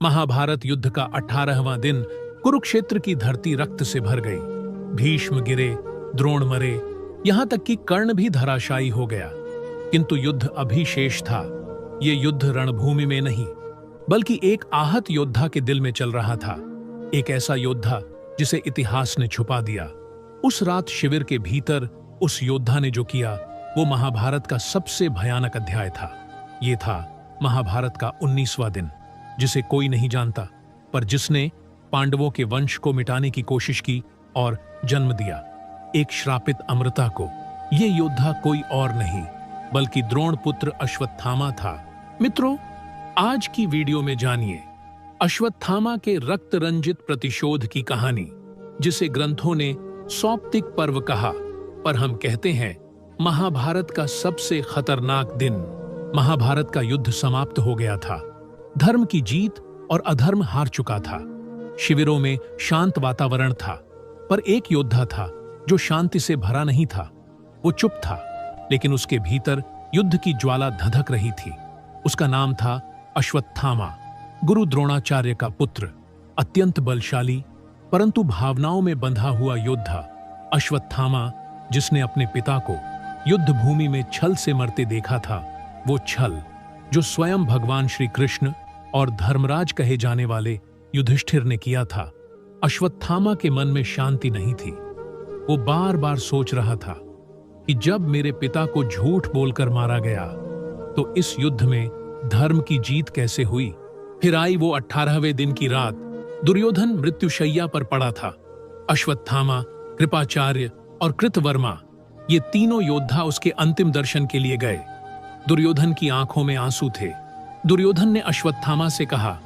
महाभारत युद्ध का 18वां दिन कुरुक्षेत्र की धरती रक्त से भर गई। भीष्म गिरे, द्रोण मरे, यहां तक कि कर्ण भी धराशायी हो गया। किंतु युद्ध अभी शेष था। ये युद्ध रणभूमि में नहीं, बल्कि एक आहत योद्धा के दिल में चल रहा था। एक ऐसा योद्धा जिसे इतिहास ने छुपा दिया। उस रात शिविर के भीतर उस योद्धा ने जो किया, वो महाभारत का सबसे भयानक अध्याय था। ये था महाभारत का 19वां दिन, जिसे कोई नहीं जानता, पर जिसने पांडवों के वंश को मिटाने की कोशिश की और जन्म दिया एक श्रापित अमृता को। ये योद्धा कोई और नहीं, बल्कि द्रोण पुत्र अश्वत्थामा था। मित्रों, आज की वीडियो में जानिए अश्वत्थामा के रक्त रंजित प्रतिशोध की कहानी, जिसे ग्रंथों ने सौप्तिक पर्व कहा, पर हम कहते हैं महाभारत का सबसे खतरनाक दिन। महाभारत का युद्ध समाप्त हो गया था। धर्म की जीत और अधर्म हार चुका था। शिविरों में शांत वातावरण था, पर एक योद्धा था जो शांति से भरा नहीं था। वो चुप था, लेकिन उसके भीतर युद्ध की ज्वाला धधक रही थी। उसका नाम था अश्वत्थामा, गुरु द्रोणाचार्य का पुत्र, अत्यंत बलशाली परंतु भावनाओं में बंधा हुआ योद्धा। अश्वत्थामा, जिसने अपने पिता को युद्ध भूमि में छल से मरते देखा था, वो छल जो स्वयं भगवान श्री कृष्ण और धर्मराज कहे जाने वाले युधिष्ठिर ने किया था। अश्वत्थामा के मन में शांति नहीं थी। वो बार बार सोच रहा था कि जब मेरे पिता को झूठ बोलकर मारा गया, तो इस युद्ध में धर्म की जीत कैसे हुई। फिर आई वो 18वें दिन की रात। दुर्योधन मृत्युशैया पर पड़ा था। अश्वत्थामा, कृपाचार्य और कृतवर्मा, ये तीनों योद्धा उसके अंतिम दर्शन के लिए गए। दुर्योधन की आंखों में आंसू थे। दुर्योधन ने अश्वत्थामा से कहा,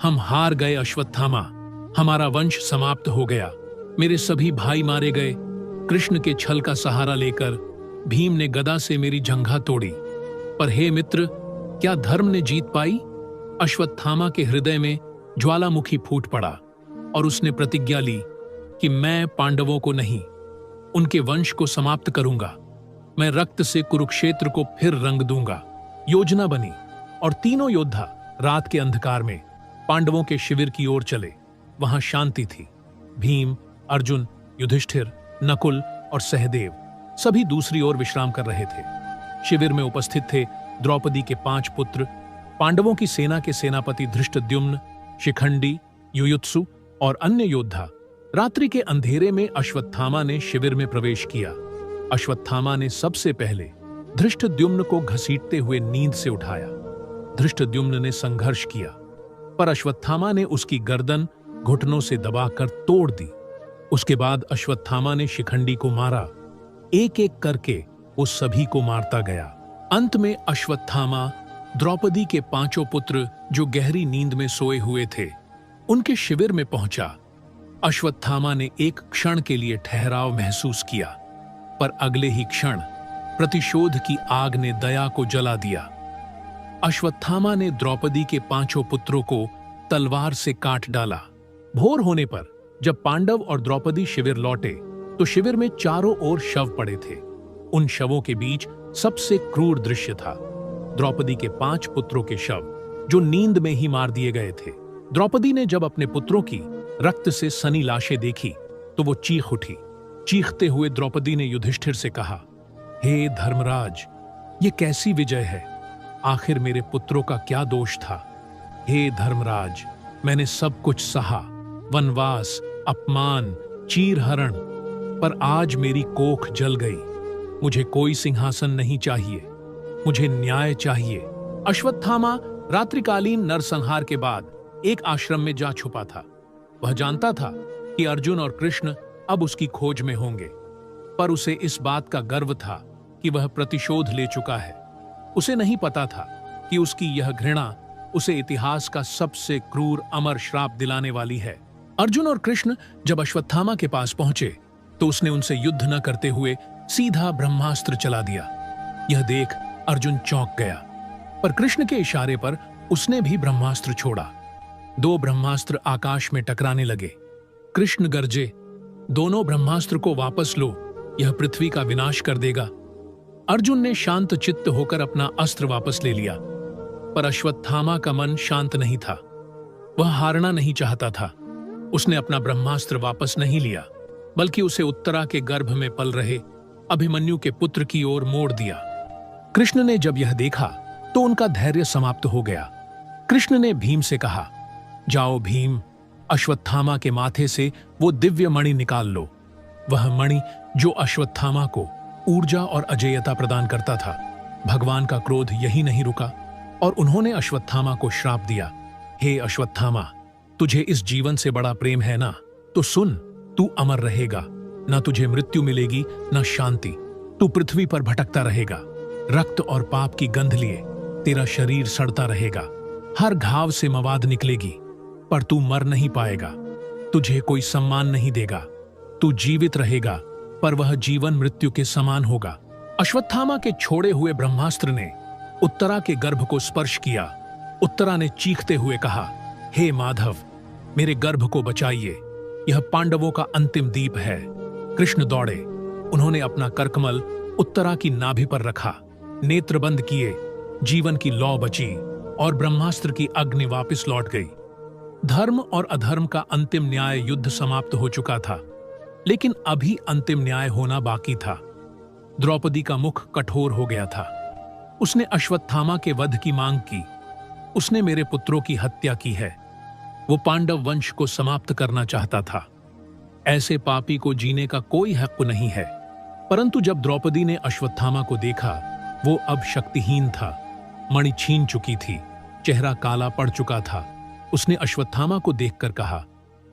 हम हार गए अश्वत्थामा, हमारा वंश समाप्त हो गया, मेरे सभी भाई मारे गए। कृष्ण के छल का सहारा लेकर भीम ने गदा से मेरी जंघा तोड़ी, पर हे मित्र, क्या धर्म ने जीत पाई? अश्वत्थामा के हृदय में ज्वालामुखी फूट पड़ा और उसने प्रतिज्ञा ली कि मैं पांडवों को नहीं, उनके वंश को समाप्त करूंगा। मैं रक्त से कुरुक्षेत्र को फिर रंग दूंगा। योजना बनी और तीनों योद्धा रात के अंधकार में पांडवों के शिविर की ओर चले। वहां शांति थी। भीम, अर्जुन, युधिष्ठिर, नकुल और सहदेव सभी दूसरी ओर विश्राम कर रहे थे। शिविर में उपस्थित थे द्रौपदी के 5 पुत्र, पांडवों की सेना के सेनापति धृष्टद्युम्न, शिखंडी, युयुत्सु और अन्य योद्धा। रात्रि के अंधेरे में अश्वत्थामा ने शिविर में प्रवेश किया। अश्वत्थामा ने सबसे पहले धृष्टद्युम्न को घसीटते हुए नींद से उठाया। धृष्टद्युम्न ने संघर्ष किया, पर अश्वत्थामा ने उसकी गर्दन घुटनों से दबाकर तोड़ दी। उसके बाद अश्वत्थामा ने शिखंडी को मारा। एक एक करके वो सभी को मारता गया। अंत में अश्वत्थामा द्रौपदी के 5 पुत्र, जो गहरी नींद में सोए हुए थे, उनके शिविर में पहुंचा। अश्वत्थामा ने एक क्षण के लिए ठहराव महसूस किया, पर अगले ही क्षण प्रतिशोध की आग ने दया को जला दिया। अश्वत्थामा ने द्रौपदी के 5 पुत्रों को तलवार से काट डाला। भोर होने पर जब पांडव और द्रौपदी शिविर लौटे, तो शिविर में चारों ओर शव पड़े थे। उन शवों के बीच सबसे क्रूर दृश्य था द्रौपदी के 5 पुत्रों के शव, जो नींद में ही मार दिए गए थे। द्रौपदी ने जब अपने पुत्रों की रक्त से सनी लाशें देखी, तो वो चीख उठी। चीखते हुए द्रौपदी ने युधिष्ठिर से कहा, हे धर्मराज, ये कैसी विजय है? आखिर मेरे पुत्रों का क्या दोष था? हे धर्मराज, मैंने सब कुछ सहा, वनवास, अपमान, चीरहरण, पर आज मेरी कोख जल गई। मुझे कोई सिंहासन नहीं चाहिए, मुझे न्याय चाहिए। अश्वत्थामा रात्रिकालीन नरसंहार के बाद एक आश्रम में जा छुपा था। वह जानता था कि अर्जुन और कृष्ण अब उसकी खोज में होंगे, पर उसे इस बात का गर्व था कि वह प्रतिशोध ले चुका है। उसे नहीं पता था कि उसकी यह घृणा उसे इतिहास का सबसे क्रूर अमर श्राप दिलाने वाली है। अर्जुन और कृष्ण जब अश्वत्थामा के पास पहुंचे, तो उसने उनसे युद्ध न करते हुए सीधा ब्रह्मास्त्र चला दिया। यह देख अर्जुन चौंक गया, पर कृष्ण के इशारे पर उसने भी ब्रह्मास्त्र छोड़ा। 2 ब्रह्मास्त्र आकाश में टकराने लगे। कृष्ण गरजे, दोनों ब्रह्मास्त्र को वापस लो, यह पृथ्वी का विनाश कर देगा। अर्जुन ने शांत चित्त होकर अपना अस्त्र वापस ले लिया, पर अश्वत्थामा का मन शांत नहीं था। वह हारना नहीं चाहता था। उसने अपना ब्रह्मास्त्र वापस नहीं लिया, बल्कि उसे उत्तरा के गर्भ में पल रहे अभिमन्यु के पुत्र की ओर मोड़ दिया। कृष्ण ने जब यह देखा तो उनका धैर्य समाप्त हो गया। कृष्ण ने भीम से कहा, जाओ भीम, अश्वत्थामा के माथे से वो दिव्य मणि निकाल लो। वह मणि जो अश्वत्थामा को ऊर्जा और अजेयता प्रदान करता था। भगवान का क्रोध यही नहीं रुका और उन्होंने अश्वत्थामा को श्राप दिया, हे अश्वत्थामा, तुझे इस जीवन से बड़ा प्रेम है ना, तो सुन, तू अमर रहेगा, न तुझे मृत्यु मिलेगी न शांति। तू पृथ्वी पर भटकता रहेगा, रक्त और पाप की गंध लिए तेरा शरीर सड़ता रहेगा, हर घाव से मवाद निकलेगी, पर तू मर नहीं पाएगा। तुझे कोई सम्मान नहीं देगा, तू जीवित रहेगा, पर वह जीवन मृत्यु के समान होगा। अश्वत्थामा के छोड़े हुए ब्रह्मास्त्र ने उत्तरा के गर्भ को स्पर्श किया। उत्तरा ने चीखते हुए कहा, हे माधव, मेरे गर्भ को बचाइए, यह पांडवों का अंतिम दीप है। कृष्ण दौड़े, उन्होंने अपना करकमल उत्तरा की नाभि पर रखा, नेत्र बंद किए, जीवन की लौ बची और ब्रह्मास्त्र की अग्नि वापस लौट गई। धर्म और अधर्म का अंतिम न्याय युद्ध समाप्त हो चुका था, लेकिन अभी अंतिम न्याय होना बाकी था। द्रौपदी का मुख कठोर हो गया था। उसने अश्वत्थामा के वध की मांग की। उसने मेरे पुत्रों की हत्या की है। वो पांडव वंश को समाप्त करना चाहता था। ऐसे पापी को जीने का कोई हक नहीं है। परंतु जब द्रौपदी ने अश्वत्थामा को देखा, वो अब शक्तिहीन था। मणि छीन चुकी थी, चेहरा काला पड़ चुका था। उसने अश्वत्थामा को देखकर कहा,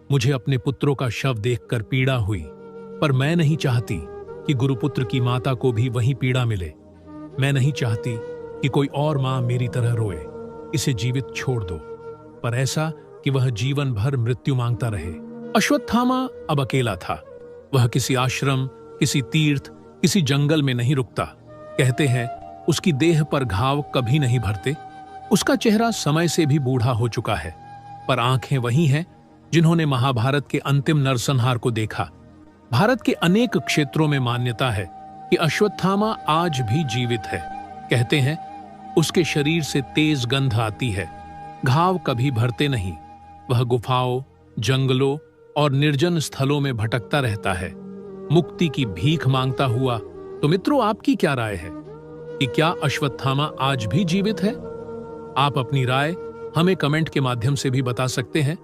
मुझे अपने पुत्रों का शव देखकर पीड़ा हुई, पर मैं नहीं चाहती कि गुरुपुत्र की माता को भी वही पीड़ा मिले। मैं नहीं चाहती कि कोई और मां मेरी तरह रोए। इसे जीवित छोड़ दो, पर ऐसा कि वह जीवन भर मृत्यु मांगता रहे। अश्वत्थामा अब अकेला था। वह किसी आश्रम, किसी तीर्थ, किसी जंगल में नहीं रुकता। कहते हैं उसकी देह पर घाव कभी नहीं भरते। उसका चेहरा समय से भी बूढ़ा हो चुका है, पर आंखें वही हैं जिन्होंने महाभारत के अंतिम नरसंहार को देखा। भारत के अनेक क्षेत्रों में मान्यता है कि अश्वत्थामा आज भी जीवित है। कहते हैं उसके शरीर से तेज गंध आती है, घाव कभी भरते नहीं। वह गुफाओं, जंगलों और निर्जन स्थलों में भटकता रहता है, मुक्ति की भीख मांगता हुआ। तो मित्रों, आपकी क्या राय है कि क्या अश्वत्थामा आज भी जीवित है? आप अपनी राय हमें कमेंट के माध्यम से भी बता सकते हैं।